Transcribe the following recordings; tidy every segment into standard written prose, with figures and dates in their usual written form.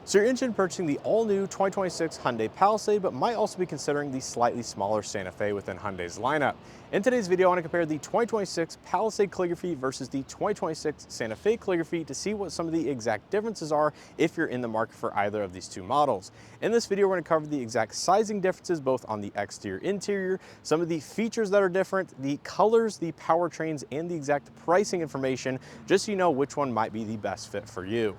So you're interested in purchasing the all-new 2026 Hyundai Palisade, but might also be considering the slightly smaller Santa Fe within Hyundai's lineup. In today's video, I want to compare the 2026 Palisade Calligraphy versus the 2026 Santa Fe Calligraphy to see what some of the exact differences are if you're in the market for either of these two models. In this video, we're going to cover the exact sizing differences both on the exterior interior, some of the features that are different, the colors, the powertrains, and the exact pricing information, just so you know which one might be the best fit for you.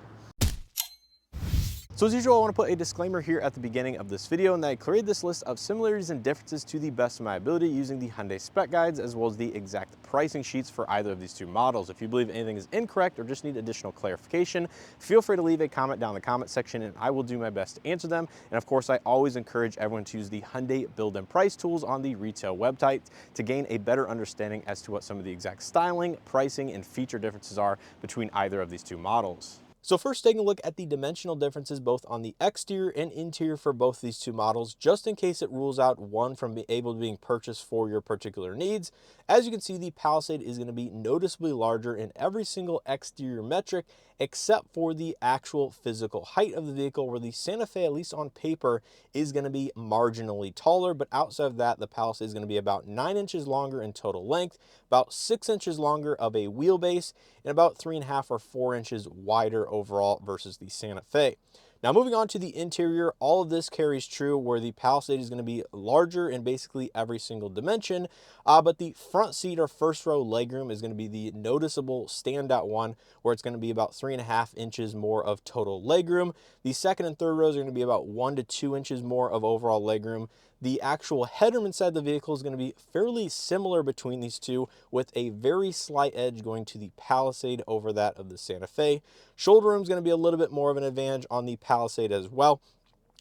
So as usual, I want to put a disclaimer here at the beginning of this video, and that I created this list of similarities and differences to the best of my ability using the Hyundai spec guides as well as the exact pricing sheets for either of these two models. If you believe anything is incorrect or just need additional clarification, feel free to leave a comment down in the comment section and I will do my best to answer them. And of course, I always encourage everyone to use the Hyundai build and price tools on the retail website to gain a better understanding as to what some of the exact styling, pricing, and feature differences are between either of these two models. So first, taking a look at the dimensional differences both on the exterior and interior for both these two models, just in case it rules out one from being purchased for your particular needs. As you can see, the Palisade is going to be noticeably larger in every single exterior metric except for the actual physical height of the vehicle, where the Santa Fe, at least on paper, is going to be marginally taller. But outside of that, the Palisade is going to be about 9 inches longer in total length, about 6 inches longer of a wheelbase, and about 3.5 or 4 inches wider overall versus the Santa Fe. Now moving on to the interior, all of this carries true where the Palisade is going to be larger in basically every single dimension, but the front seat or first row legroom is going to be the noticeable standout one, where it's going to be about 3.5 inches more of total legroom. The second and third rows are going to be about 1 to 2 inches more of overall legroom. The actual headroom inside the vehicle is going to be fairly similar between these two, with a very slight edge going to the Palisade over that of the Santa Fe. Shoulder room is going to be a little bit more of an advantage on the Palisade as well.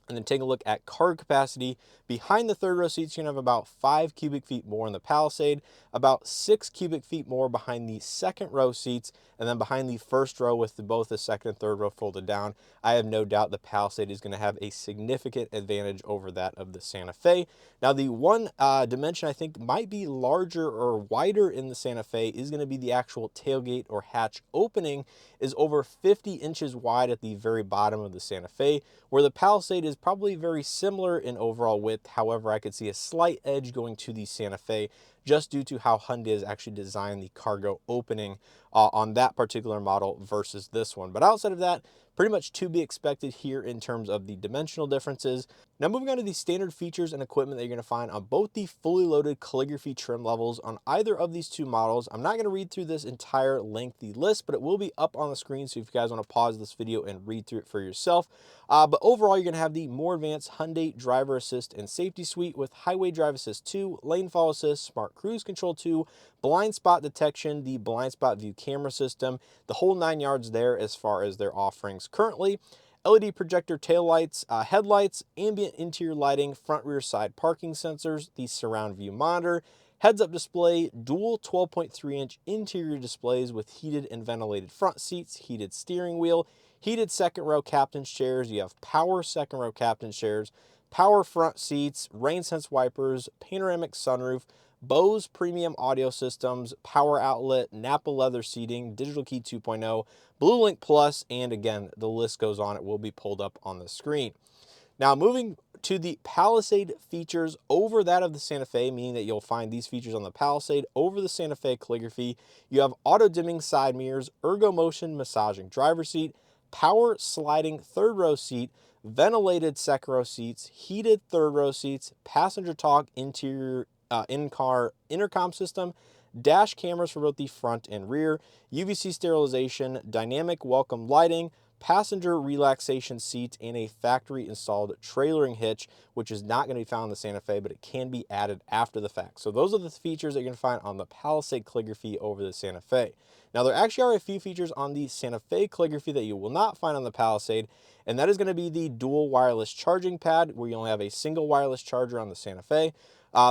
And then take a look at cargo capacity. Behind the third row seats, you're going to have about 5 cubic feet more in the Palisade, about 6 cubic feet more behind the second row seats, and then behind the first row with both the second and third row folded down, I have no doubt the Palisade is going to have a significant advantage over that of the Santa Fe. Now, the one dimension I think might be larger or wider in the Santa Fe is going to be the actual tailgate or hatch opening, is over 50 inches wide at the very bottom of the Santa Fe, where the Palisade is probably very similar in overall width. However, I could see a slight edge going to the Santa Fe just due to how Hyundai has actually designed the cargo opening on that particular model versus this one. But outside of that, pretty much to be expected here in terms of the dimensional differences. Now moving on to the standard features and equipment that you're going to find on both the fully loaded calligraphy trim levels on either of these two models. I'm not going to read through this entire lengthy list, but it will be up on the screen, so if you guys want to pause this video and read through it for yourself. But overall, you're going to have the more advanced Hyundai Driver Assist and Safety Suite with Highway Drive Assist 2, Lane Follow Assist, Smart Cruise Control 2, blind spot detection, the blind spot view camera system, the whole 9 yards there as far as their offerings currently. LED projector taillights, headlights, ambient interior lighting, front rear side parking sensors, the surround view monitor, heads-up display, dual 12.3-inch interior displays with heated and ventilated front seats, heated steering wheel, heated second row captain's chairs. You have power second row captain's chairs, power front seats, rain sense wipers, panoramic sunroof, Bose premium audio systems, power outlet, Napa leather seating, digital key 2.0, Blue Link Plus, and again, the list goes on. It will be pulled up on the screen. Now, moving to the Palisade features over that of the Santa Fe, meaning that you'll find these features on the Palisade over the Santa Fe Calligraphy. You have auto dimming side mirrors, ergo motion massaging driver seat, power sliding third row seat, ventilated second row seats, heated third row seats, passenger talk interior in-car intercom system, dash cameras for both the front and rear, UVC sterilization, dynamic welcome lighting, passenger relaxation seats, and a factory installed trailering hitch, which is not going to be found in the Santa Fe, but it can be added after the fact. So those are the features that you're going to find on the Palisade Calligraphy over the Santa Fe. Now, there actually are a few features on the Santa Fe Calligraphy that you will not find on the Palisade, and that is going to be the dual wireless charging pad, where you only have a single wireless charger on the Santa Fe,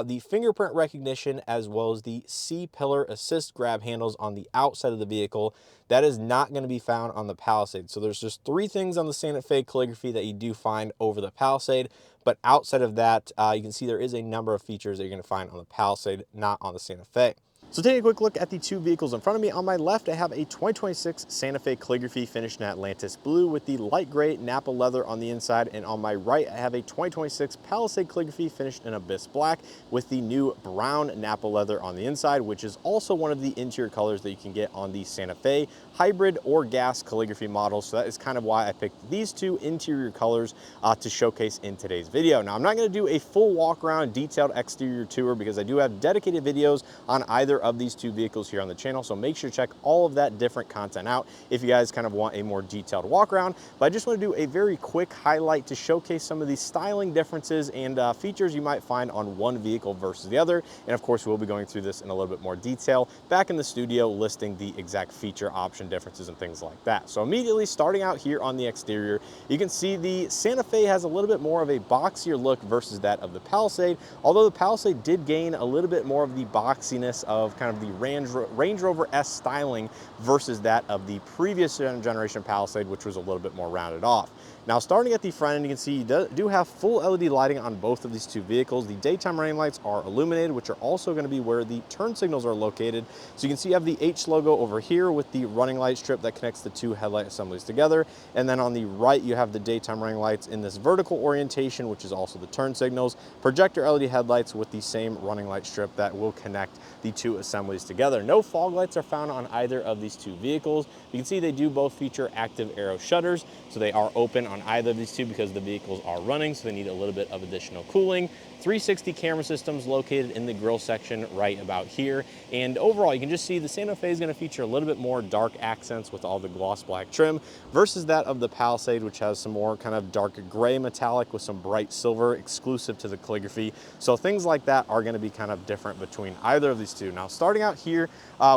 the fingerprint recognition, as well as the C-pillar assist grab handles on the outside of the vehicle. That is not going to be found on the Palisade. So there's just 3 things on the Santa Fe Calligraphy that you do find over the Palisade, but outside of that, you can see there is a number of features that you're going to find on the Palisade, not on the Santa Fe. So taking a quick look at the two vehicles in front of me, on my left I have a 2026 Santa Fe Calligraphy finished in Atlantis blue with the light gray Napa leather on the inside, and on my right I have a 2026 Palisade Calligraphy finished in Abyss black with the new brown Napa leather on the inside, which is also one of the interior colors that you can get on the Santa Fe hybrid or gas calligraphy models. So that is kind of why I picked these two interior colors to showcase in today's video. Now I'm not going to do a full walk around detailed exterior tour because I do have dedicated videos on either of these two vehicles here on the channel, so make sure to check all of that different content out if you guys kind of want a more detailed walk around. But I just want to do a very quick highlight to showcase some of the styling differences and features you might find on one vehicle versus the other. And of course we'll be going through this in a little bit more detail back in the studio, listing the exact feature option differences and things like that. So immediately starting out here on the exterior, you can see the Santa Fe has a little bit more of a boxier look versus that of the Palisade, although the Palisade did gain a little bit more of the boxiness of kind of the Range Rover S styling versus that of the previous generation Palisade, which was a little bit more rounded off. Now starting at the front end, you can see you do have full LED lighting on both of these two vehicles. The daytime running lights are illuminated, which are also going to be where the turn signals are located. So you can see you have the H logo over here with the running light strip that connects the two headlight assemblies together. And then on the right, you have the daytime running lights in this vertical orientation, which is also the turn signals. Projector LED headlights with the same running light strip that will connect the two assemblies together. No fog lights are found on either of these two vehicles. You can see they do both feature active aero shutters, so they are open on either of these two because the vehicles are running, so they need a little bit of additional cooling. 360 camera systems located in the grille section right about here. And overall, you can just see the Santa Fe is going to feature a little bit more dark accents with all the gloss black trim versus that of the Palisade, which has some more kind of dark gray metallic with some bright silver exclusive to the calligraphy. So things like that are going to be kind of different between either of these two. Now starting out here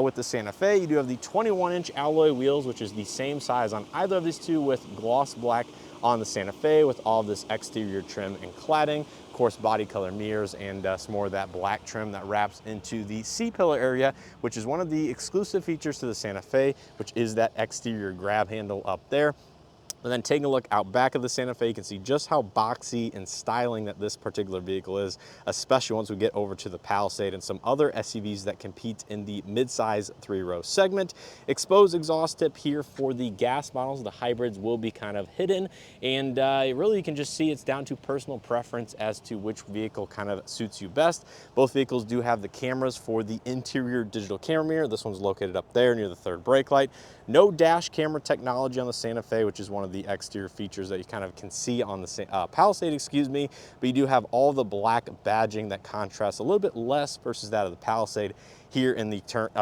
with the Santa Fe, you do have the 21-inch alloy wheels, which is the same size on either of these two, with gloss black on the Santa Fe with all this exterior trim and cladding. Of course, body color mirrors and some more of that black trim that wraps into the C-pillar area, which is one of the exclusive features to the Santa Fe, which is that exterior grab handle up there. And then taking a look out back of the Santa Fe, you can see just how boxy and styling that this particular vehicle is, especially once we get over to the Palisade and some other SUVs that compete in the midsize 3-row segment. Exposed exhaust tip here for the gas models. The hybrids will be kind of hidden, and really you can just see it's down to personal preference as to which vehicle kind of suits you best. Both vehicles do have the cameras for the interior digital camera mirror. This one's located up there near the third brake light. No dash camera technology on the Santa Fe, which is one of the exterior features that you kind of can see on the Palisade, excuse me, but you do have all the black badging that contrasts a little bit less versus that of the Palisade here in the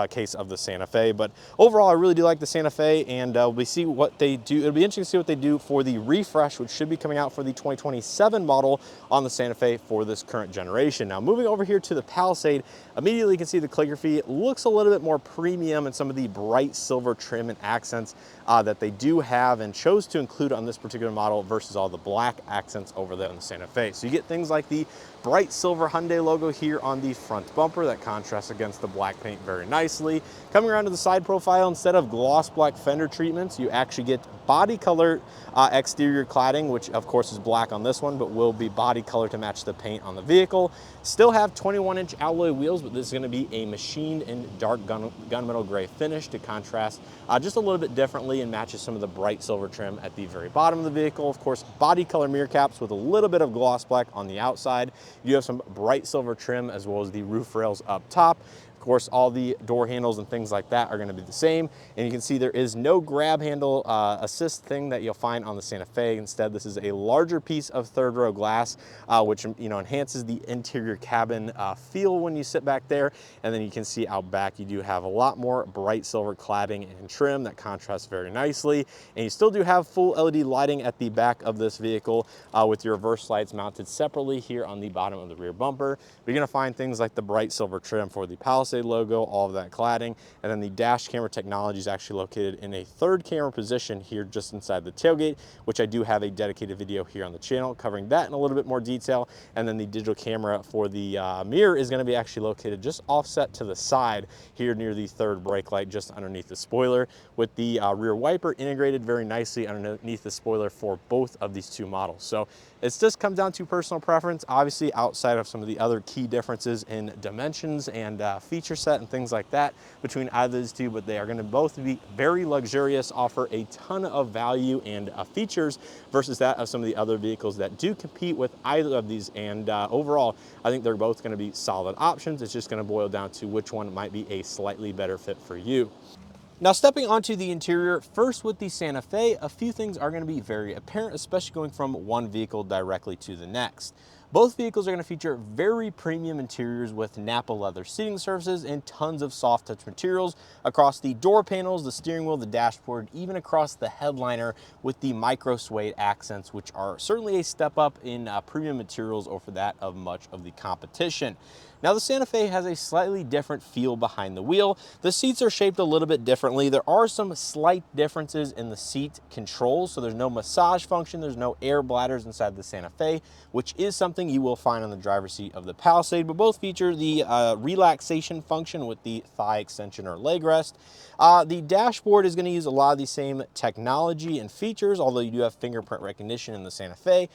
case of the Santa Fe. But overall, I really do like the Santa Fe, and we see what they do. It'll be interesting to see what they do for the refresh, which should be coming out for the 2027 model on the Santa Fe for this current generation. Now, moving over here to the Palisade, immediately you can see the calligraphy looks a little bit more premium and some of the bright silver trim and accents that they do have and chose to include on this particular model versus all the black accents over there on the Santa Fe. So you get things like the bright silver Hyundai logo here on the front bumper that contrasts against the black paint very nicely. Coming around to the side profile, instead of gloss black fender treatments, you actually get body color exterior cladding, which of course is black on this one, but will be body color to match the paint on the vehicle. Still have 21-inch alloy wheels, but this is going to be a machined and dark gunmetal gray finish to contrast just a little bit differently and matches some of the bright silver trim at the very bottom of the vehicle. Of course, body color mirror caps with a little bit of gloss black on the outside. You have some bright silver trim as well as the roof rails up top. Of course, all the door handles and things like that are going to be the same. And you can see there is no grab handle assist thing that you'll find on the Santa Fe. Instead, this is a larger piece of third row glass, which enhances the interior cabin feel when you sit back there. And then you can see out back, you do have a lot more bright silver cladding and trim that contrasts very nicely. And you still do have full LED lighting at the back of this vehicle with your reverse lights mounted separately here on the bottom of the rear bumper. But you're going to find things like the bright silver trim for the Palisade logo, all of that cladding, and then the dash camera technology is actually located in a third camera position here just inside the tailgate, which I do have a dedicated video here on the channel covering that in a little bit more detail. And then the digital camera for the mirror is going to be actually located just offset to the side here near the third brake light, just underneath the spoiler, with the rear wiper integrated very nicely underneath the spoiler for both of these two models. So it's just comes down to personal preference, obviously outside of some of the other key differences in dimensions and features. feature set and things like that between either of these two, but they are going to both be very luxurious, offer a ton of value and features versus that of some of the other vehicles that do compete with either of these. And overall, I think they're both going to be solid options. It's just going to boil down to which one might be a slightly better fit for you. Now, stepping onto the interior, first with the Santa Fe, a few things are going to be very apparent, especially going from one vehicle directly to the next. Both vehicles are going to feature very premium interiors with Nappa leather seating surfaces and tons of soft touch materials across the door panels, the steering wheel, the dashboard, even across the headliner with the micro suede accents, which are certainly a step up in premium materials over that of much of the competition. Now, the Santa Fe has a slightly different feel behind the wheel. The seats are shaped a little bit differently. There are some slight differences in the seat controls. So there's no massage function, there's no air bladders inside the Santa Fe, which is something you will find on the driver's seat of the Palisade, but both feature the relaxation function with the thigh extension or leg rest. The dashboard is going to use a lot of the same technology and features, although you do have fingerprint recognition in the Santa Fe.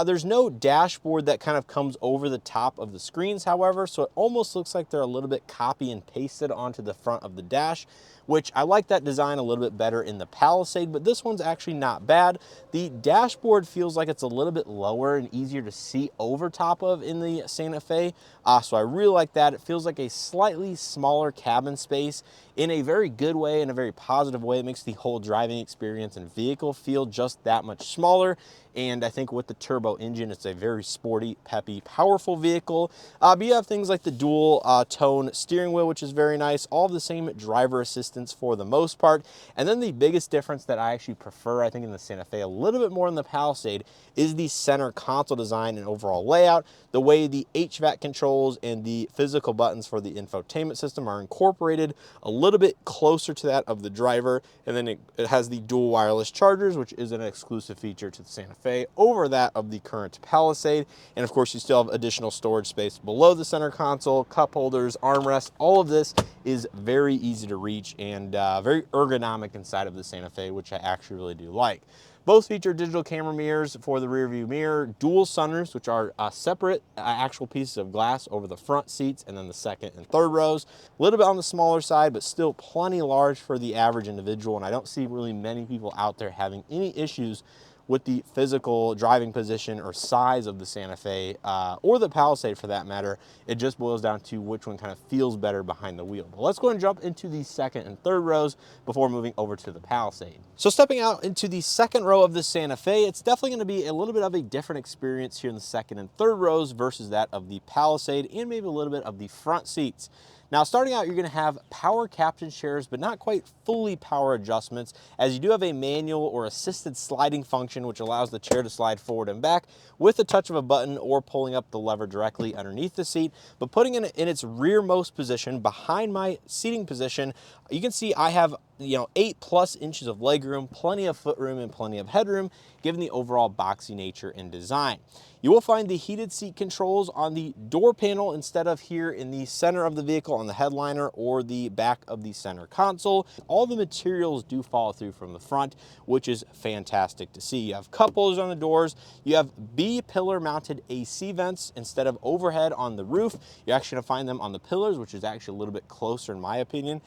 There's no dashboard that kind of comes over the top of the screens, however, so it almost looks like they're a little bit copy and pasted onto the front of the dash, which I like that design a little bit better in the Palisade, but this one's actually not bad. The dashboard feels like it's a little bit lower and easier to see over top of in the Santa Fe, so I really like that. It feels like a slightly smaller cabin space in a very good way, in a very positive way. It makes the whole driving experience and vehicle feel just that much smaller. And I think with the turbo engine, it's a very sporty, peppy, powerful vehicle. But you have things like the dual tone steering wheel, which is very nice. All of the same driver assistance for the most part. And then the biggest difference that I actually prefer, I think, in the Santa Fe, a little bit more in the Palisade, is the center console design and overall layout. The way the HVAC controls and the physical buttons for the infotainment system are incorporated a little bit closer to that of the driver. And then it has the dual wireless chargers, which is an exclusive feature to the Santa Fe over that of the current Palisade. And of course, you still have additional storage space below the center console, cup holders, armrests. All of this is very easy to reach and very ergonomic inside of the Santa Fe, which I actually really do like. Both feature digital camera mirrors for the rear view mirror, dual sunroofs, which are separate actual pieces of glass over the front seats and then the second and third rows. A little bit on the smaller side, but still plenty large for the average individual. And I don't see really many people out there having any issues with the physical driving position or size of the Santa Fe or the Palisade for that matter. It just boils down to which one kind of feels better behind the wheel. But let's go and jump into the second and third rows before moving over to the Palisade. So stepping out into the second row of the Santa Fe, it's definitely going to be a little bit of a different experience here in the second and third rows versus that of the Palisade, and maybe a little bit of the front seats. Now, starting out, you're going to have power captain chairs, but not quite fully power adjustments, as you do have a manual or assisted sliding function, which allows the chair to slide forward and back with a touch of a button or pulling up the lever directly underneath the seat. But putting it in its rearmost position behind my seating position, you can see I have 8+ inches of legroom, plenty of footroom, and plenty of headroom, given the overall boxy nature and design. You will find the heated seat controls on the door panel instead of here in the center of the vehicle on the headliner or the back of the center console. All the materials do follow through from the front, which is fantastic to see. You have cup holders on the doors. You have B-pillar mounted AC vents instead of overhead on the roof. You're actually going to find them on the pillars, which is actually a little bit closer, in my opinion,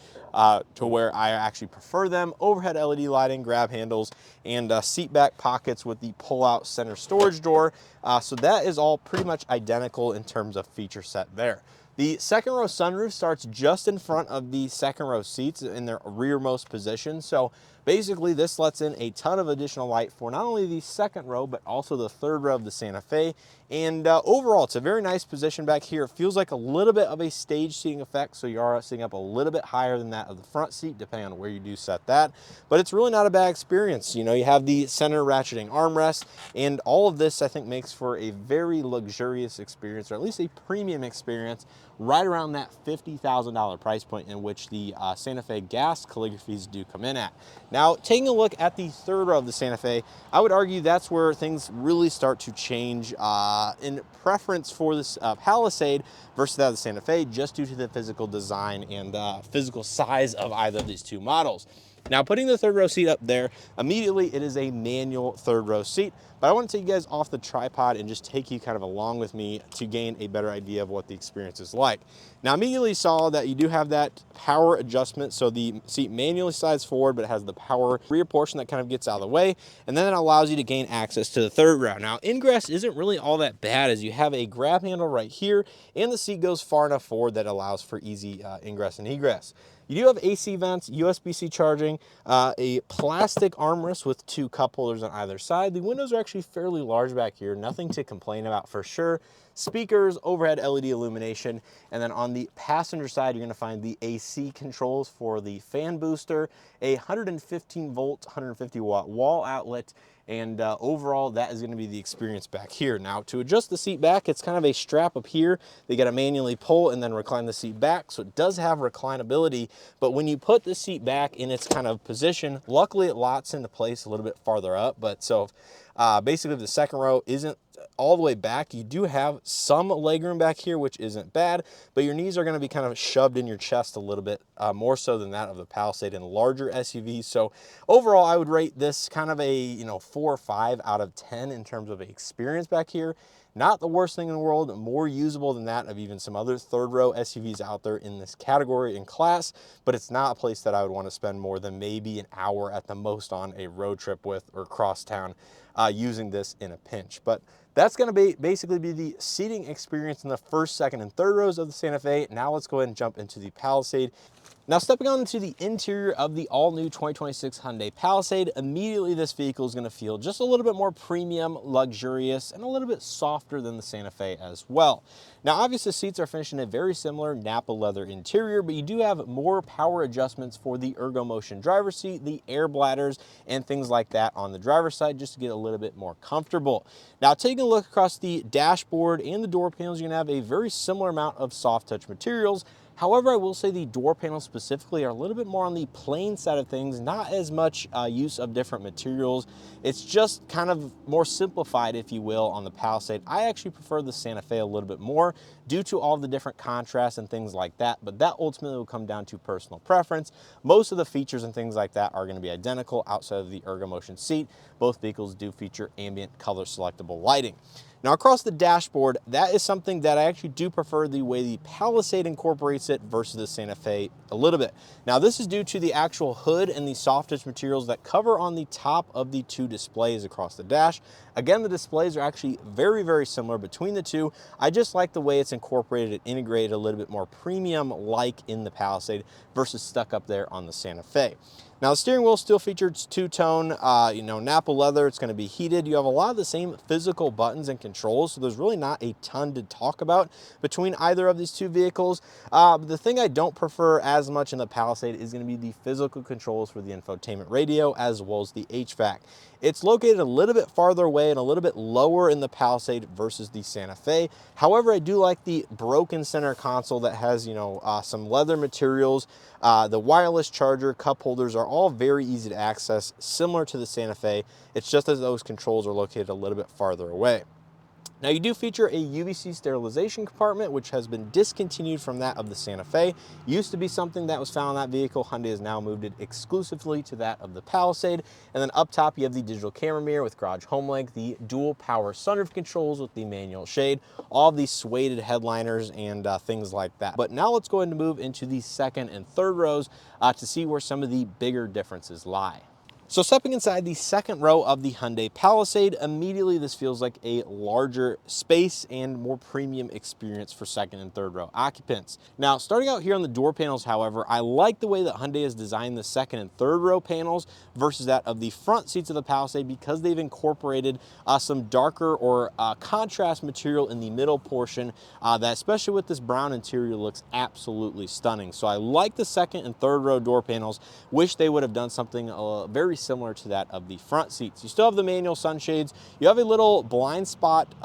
to where I actually prefer them. Overhead LED lighting, grab handles, and seat back pockets with the pull-out center storage door. So that is all pretty much identical in terms of feature set there. The second row sunroof starts just in front of the second row seats in their rearmost position. So basically this lets in a ton of additional light for not only the second row, but also the third row of the Santa Fe. And overall, it's a very nice position back here. It feels like a little bit of a stage seating effect, so you are sitting up a little bit higher than that of the front seat, depending on where you do set that. But it's really not a bad experience. You have the center ratcheting armrest, and all of this, I think, makes for a very luxurious experience, or at least a premium experience, right around that $50,000 price point in which the Santa Fe gas calligraphies do come in at. Now, taking a look at the third row of the Santa Fe, I would argue that's where things really start to change in preference for this Palisade versus that of the Santa Fe, just due to the physical design and physical size of either of these two models. Now, putting the third row seat up there, immediately it is a manual third row seat, but I want to take you guys off the tripod and just take you kind of along with me to gain a better idea of what the experience is like. Now, immediately saw that you do have that power adjustment, so the seat manually slides forward, but it has the power rear portion that kind of gets out of the way, and then it allows you to gain access to the third row. Now, ingress isn't really all that bad, as you have a grab handle right here, and the seat goes far enough forward that allows for easy ingress and egress. You do have AC vents, USB-C charging, a plastic armrest with 2 cup holders on either side. The windows are actually fairly large back here, nothing to complain about for sure. Speakers, overhead LED illumination, and then on the passenger side, you're gonna find the AC controls for the fan booster, a 115 volt, 150 watt wall outlet, and overall, that is gonna be the experience back here. Now, to adjust the seat back, it's kind of a strap up here. They gotta manually pull and then recline the seat back, so it does have reclinability, but when you put the seat back in its kind of position, luckily it locks into place a little bit farther up, but so basically if the second row isn't all the way back, you do have some legroom back here, which isn't bad, but your knees are going to be kind of shoved in your chest a little bit more so than that of the Palisade and larger SUVs. So overall, I would rate this kind of a 4 or 5 out of 10 in terms of experience back here. Not the worst thing in the world, more usable than that of even some other third row SUVs out there in this category and class, but it's not a place that I would want to spend more than maybe an hour at the most on a road trip with or cross town using this in a pinch. But that's going to basically be the seating experience in the first, second, and third rows of the Santa Fe. Now let's go ahead and jump into the Palisade. Now, stepping on into the interior of the all-new 2026 Hyundai Palisade, immediately this vehicle is going to feel just a little bit more premium, luxurious, and a little bit softer than the Santa Fe as well. Now, obviously, the seats are finished in a very similar Napa leather interior, but you do have more power adjustments for the ErgoMotion driver's seat, the air bladders, and things like that on the driver's side, just to get a little bit more comfortable. Now, taking a look across the dashboard and the door panels, you're going to have a very similar amount of soft touch materials. However, I will say the door panels specifically are a little bit more on the plain side of things, not as much use of different materials. It's just kind of more simplified, if you will, on the Palisade. I actually prefer the Santa Fe a little bit more due to all the different contrasts and things like that, but that ultimately will come down to personal preference. Most of the features and things like that are going to be identical outside of the ErgoMotion seat. Both vehicles do feature ambient color selectable lighting. Now, across the dashboard, that is something that I actually do prefer the way the Palisade incorporates it versus the Santa Fe a little bit. Now, this is due to the actual hood and the soft touch materials that cover on the top of the 2 displays across the dash. Again, the displays are actually very, very similar between the two. I just like the way it's incorporated and integrated a little bit more premium-like in the Palisade versus stuck up there on the Santa Fe. Now, the steering wheel still features two-tone, Napa leather. It's going to be heated. You have a lot of the same physical buttons and controls, so there's really not a ton to talk about between either of these two vehicles. But the thing I don't prefer as much in the Palisade is going to be the physical controls for the infotainment radio as well as the HVAC. It's located a little bit farther away and a little bit lower in the Palisade versus the Santa Fe. However, I do like the broken center console that has, some leather materials. The wireless charger, cup holders are all very easy to access, similar to the Santa Fe. It's just that those controls are located a little bit farther away. Now, you do feature a UVC sterilization compartment, which has been discontinued from that of the Santa Fe. Used to be something that was found on that vehicle. Hyundai has now moved it exclusively to that of the Palisade. And then up top, you have the digital camera mirror with garage home link, the dual power sunroof controls with the manual shade, all of these suede headliners and things like that. But now let's go ahead and move into the second and third rows to see where some of the bigger differences lie. So stepping inside the second row of the Hyundai Palisade, immediately this feels like a larger space and more premium experience for second and third row occupants. Now, starting out here on the door panels, however, I like the way that Hyundai has designed the second and third row panels versus that of the front seats of the Palisade, because they've incorporated some darker or contrast material in the middle portion that, especially with this brown interior, looks absolutely stunning. So I like the second and third row door panels. Wish they would have done something very similar to that of the front seats. You still have the manual sunshades. You have a little blind spot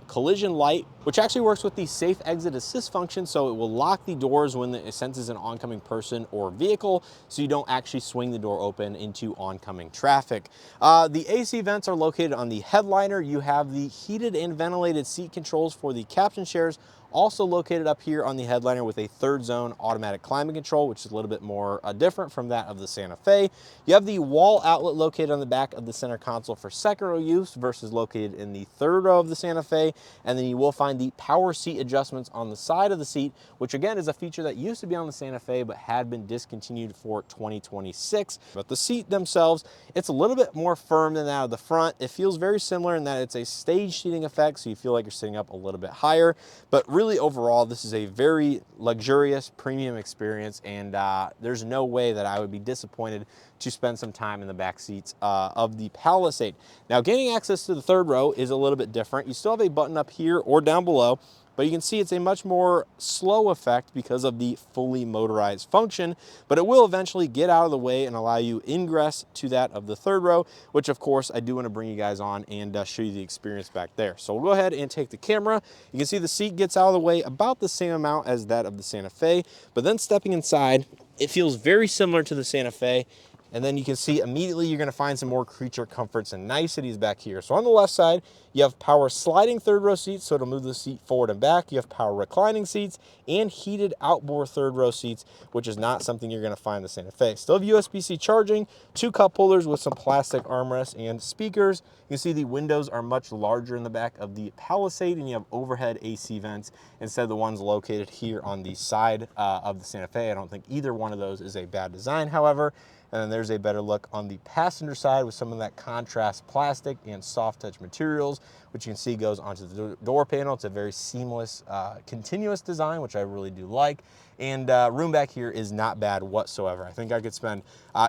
collision light, which actually works with the safe exit assist function, so it will lock the doors when it senses an oncoming person or vehicle, so you don't actually swing the door open into oncoming traffic. The AC vents are located on the headliner. You have the heated and ventilated seat controls for the captain chairs, also located up here on the headliner with a third zone automatic climate control, which is a little bit more different from that of the Santa Fe. You have the wall outlet located on the back of the center console for second row use versus located in the third row of the Santa Fe. And then you will find the power seat adjustments on the side of the seat, which again is a feature that used to be on the Santa Fe but had been discontinued for 2026. But the seat themselves, it's a little bit more firm than that of the front. It feels very similar in that it's a stage seating effect, so you feel like you're sitting up a little bit higher. But really overall, this is a very luxurious premium experience, and there's no way that I would be disappointed to spend some time in the back seats of the Palisade. Now, gaining access to the third row is a little bit different. You still have a button up here or down below, but you can see it's a much more slow effect because of the fully motorized function, but it will eventually get out of the way and allow you ingress to that of the third row, which of course I do want to bring you guys on and show you the experience back there. So we'll go ahead and take the camera. You can see the seat gets out of the way about the same amount as that of the Santa Fe, but then stepping inside, it feels very similar to the Santa Fe. And then you can see immediately you're going to find some more creature comforts and niceties back here. So on the left side, you have power sliding third row seats, so it'll move the seat forward and back. You have power reclining seats and heated outboard third row seats, which is not something you're going to find in the Santa Fe. Still have USB-C charging, 2 cup holders with some plastic armrests and speakers. You can see the windows are much larger in the back of the Palisade, and you have overhead AC vents instead of the ones located here on the side of the Santa Fe. I don't think either one of those is a bad design, however. And then there's a better look on the passenger side with some of that contrast plastic and soft touch materials, which you can see goes onto the door panel. It's a very seamless, continuous design, which I really do like. And room back here is not bad whatsoever. I think I could spend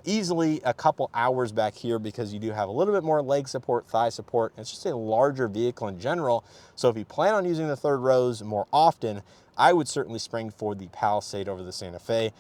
easily a couple hours back here because you do have a little bit more leg support, thigh support. It's just a larger vehicle in general. So if you plan on using the third rows more often, I would certainly spring for the Palisade over the Santa Fe.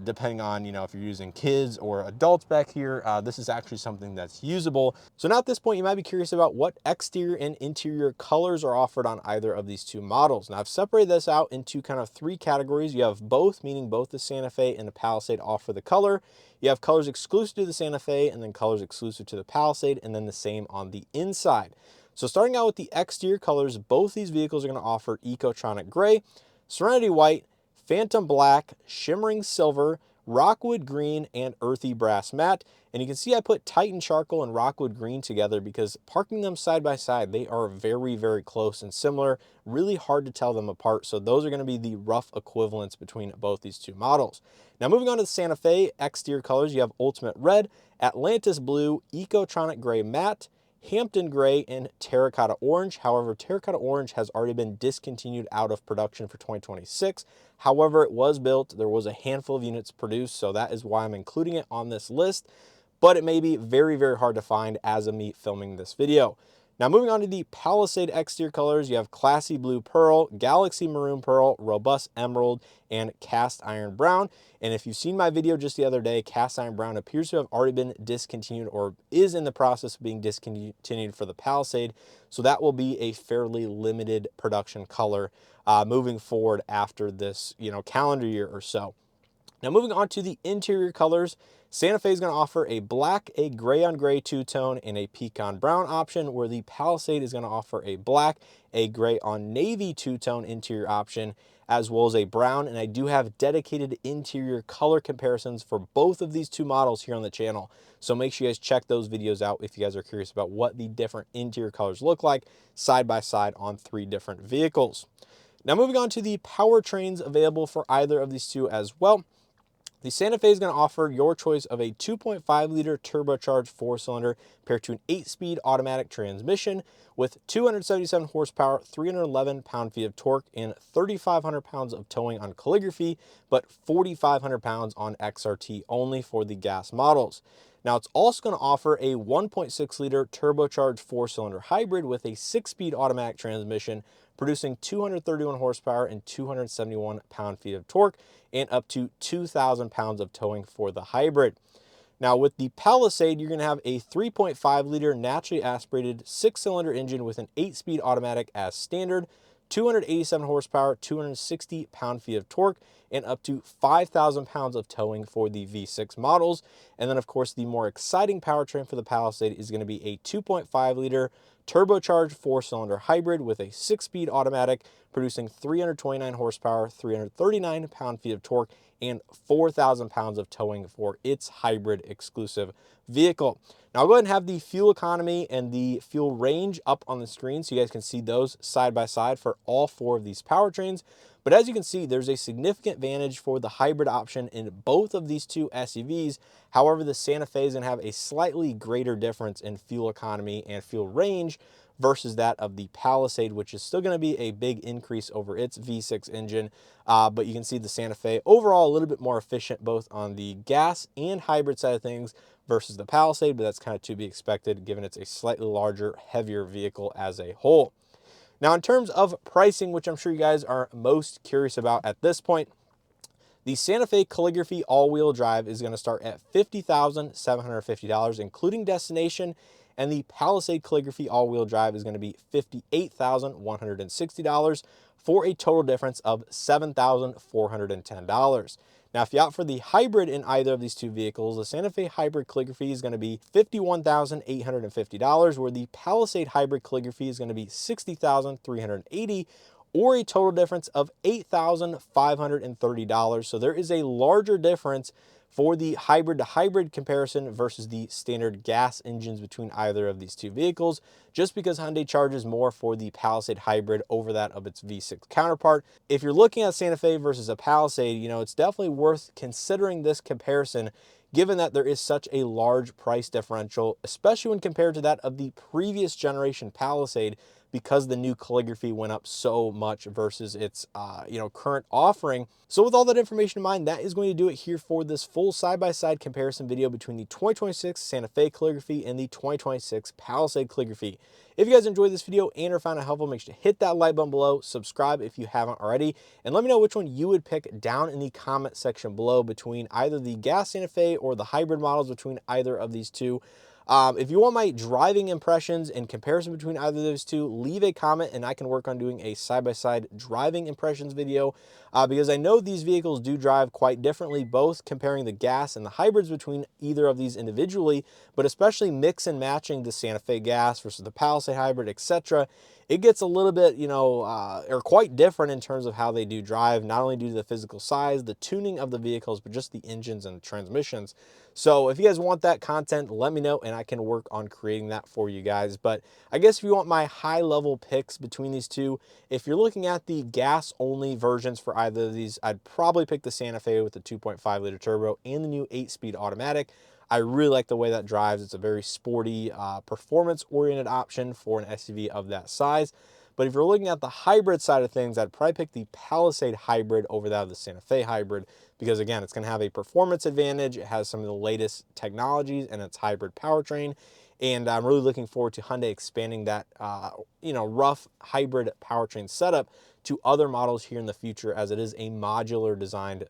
Depending on, if you're using kids or adults back here, this is actually something that's usable. So now at this point, you might be curious about what exterior and interior colors are offered on either of these two models. Now I've separated this out into kind of 3 categories. You have both, meaning both the Santa Fe and the Palisade offer the color. You have colors exclusive to the Santa Fe and then colors exclusive to the Palisade, and then the same on the inside. So starting out with the exterior colors, both these vehicles are going to offer Ecotronic Gray, Serenity White, Phantom Black, Shimmering Silver, Rockwood Green, and Earthy Brass Matte. And you can see I put Titan Charcoal and Rockwood Green together because parking them side by side, they are very, very close and similar. Really hard to tell them apart. So those are going to be the rough equivalents between both these two models. Now moving on to the Santa Fe exterior colors, you have Ultimate Red, Atlantis Blue, Ecotronic Gray Matte, Hampton Gray, and Terracotta Orange. However, Terracotta Orange has already been discontinued out of production for 2026. However, it was built. There was a handful of units produced, so that is why I'm including it on this list. But it may be very, very hard to find as of me filming this video. Now moving on to the Palisade exterior colors, you have Classy Blue Pearl, Galaxy Maroon Pearl, Robust Emerald, and Cast Iron Brown. And if you've seen my video just the other day, Cast Iron Brown appears to have already been discontinued or is in the process of being discontinued for the Palisade. So that will be a fairly limited production color moving forward after this, calendar year or so. Now moving on to the interior colors, Santa Fe is going to offer a black, a gray on gray two-tone, and a pecan brown option, where the Palisade is going to offer a black, a gray on navy two-tone interior option, as well as a brown. And I do have dedicated interior color comparisons for both of these two models here on the channel. So make sure you guys check those videos out if you guys are curious about what the different interior colors look like side by side on 3 different vehicles. Now moving on to the powertrains available for either of these two as well. The Santa Fe is going to offer your choice of a 2.5-liter turbocharged 4-cylinder paired to an 8-speed automatic transmission with 277 horsepower, 311 pound-feet of torque, and 3,500 pounds of towing on Calligraphy, but 4,500 pounds on XRT only for the gas models. Now, it's also going to offer a 1.6-liter turbocharged 4-cylinder hybrid with a 6-speed automatic transmission, producing 231 horsepower and 271 pound-feet of torque, and up to 2,000 pounds of towing for the hybrid. Now with the Palisade, you're going to have a 3.5 liter naturally aspirated 6-cylinder engine with an 8-speed automatic as standard, 287 horsepower, 260 pound-feet of torque, and up to 5,000 pounds of towing for the V6 models. And then of course the more exciting powertrain for the Palisade is going to be a 2.5 liter turbocharged 4-cylinder hybrid with a 6-speed automatic producing 329 horsepower, 339 pound-feet of torque, and 4,000 pounds of towing for its hybrid exclusive vehicle. Now I'll go ahead and have the fuel economy and the fuel range up on the screen so you guys can see those side by side for all 4 of these powertrains. But as you can see, there's a significant advantage for the hybrid option in both of these 2 SUVs. However, the Santa Fe is going to have a slightly greater difference in fuel economy and fuel range versus that of the Palisade, which is still going to be a big increase over its V6 engine. But you can see the Santa Fe overall a little bit more efficient both on the gas and hybrid side of things versus the Palisade, but that's kind of to be expected given it's a slightly larger, heavier vehicle as a whole. Now, in terms of pricing, which I'm sure you guys are most curious about at this point, the Santa Fe Calligraphy all-wheel drive is going to start at $50,750, including destination, and the Palisade Calligraphy all-wheel drive is going to be $58,160 for a total difference of $7,410. Now, if you opt for the hybrid in either of these 2 vehicles, the Santa Fe Hybrid Calligraphy is going to be $51,850, where the Palisade Hybrid Calligraphy is going to be $60,380, or a total difference of $8,530. So there is a larger difference for the hybrid to hybrid comparison versus the standard gas engines between either of these 2 vehicles, just because Hyundai charges more for the Palisade hybrid over that of its V6 counterpart. If you're looking at Santa Fe versus a Palisade, you know, it's definitely worth considering this comparison given that there is such a large price differential, especially when compared to that of the previous generation Palisade, because the new calligraphy went up so much versus its current offering. So with all that information in mind, that is going to do it here for this full side-by-side comparison video between the 2026 Santa Fe Calligraphy and the 2026 Palisade Calligraphy. If you guys enjoyed this video and or found it helpful, make sure to hit that like button below, subscribe if you haven't already, and let me know which one you would pick down in the comment section below between either the gas Santa Fe or the hybrid models between either of these 2. If you want my driving impressions and comparison between either of those 2, leave a comment and I can work on doing a side-by-side driving impressions video because I know these vehicles do drive quite differently, both comparing the gas and the hybrids between either of these individually, but especially mix and matching the Santa Fe gas versus the Palisade hybrid, etc. It gets a little bit, or quite different in terms of how they do drive, not only due to the physical size, the tuning of the vehicles, but just the engines and transmissions. So if you guys want that content, let me know and I can work on creating that for you guys. But I guess if you want my high level picks between these 2, if you're looking at the gas only versions for either of these, I'd probably pick the Santa Fe with the 2.5 liter turbo and the new 8-speed automatic. I really like the way that drives. It's a very sporty, performance-oriented option for an SUV of that size. But if you're looking at the hybrid side of things, I'd probably pick the Palisade hybrid over that of the Santa Fe hybrid because, again, it's going to have a performance advantage. It has some of the latest technologies and its hybrid powertrain. And I'm really looking forward to Hyundai expanding that, rough hybrid powertrain setup to other models here in the future, as it is a modular designed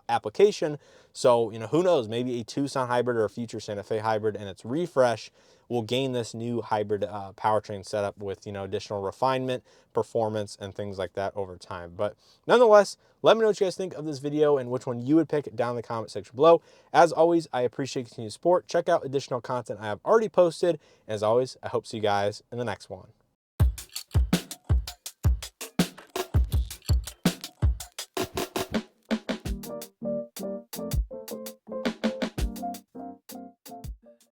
application. So, who knows, maybe a Tucson hybrid or a future Santa Fe hybrid and its refresh will gain this new hybrid powertrain setup with, additional refinement, performance, and things like that over time. But nonetheless, let me know what you guys think of this video and which one you would pick down in the comment section below. As always, I appreciate continued support. Check out additional content I have already posted. And as always, I hope to see you guys in the next one.